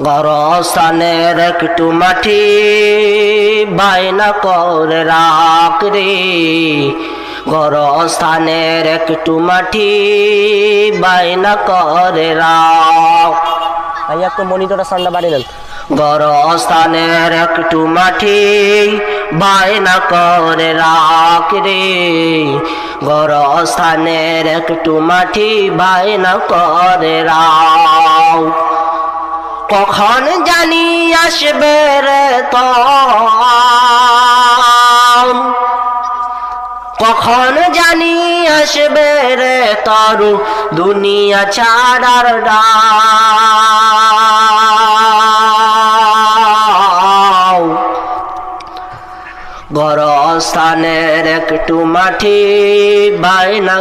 গরস্থানের একটু মাটি বায়না করে রাখ রে, গরস্থানের একটু মাটি বায়না করে রাখ। ভাইয়া একটু মনিটরটা সাউন্ডটা বাড়িয়ে দেন। গরস্থানের একটু মাটি বায়না করে রাখ রে, গরস্থানের একটু মাটি বায়না করে রাখ। কখন জানি আসবে রে তোর, কখন জানি আসবে রে তরু দুনিয়া ছাড়ার ডাক। গরস্থানের একটু মাটি বায়না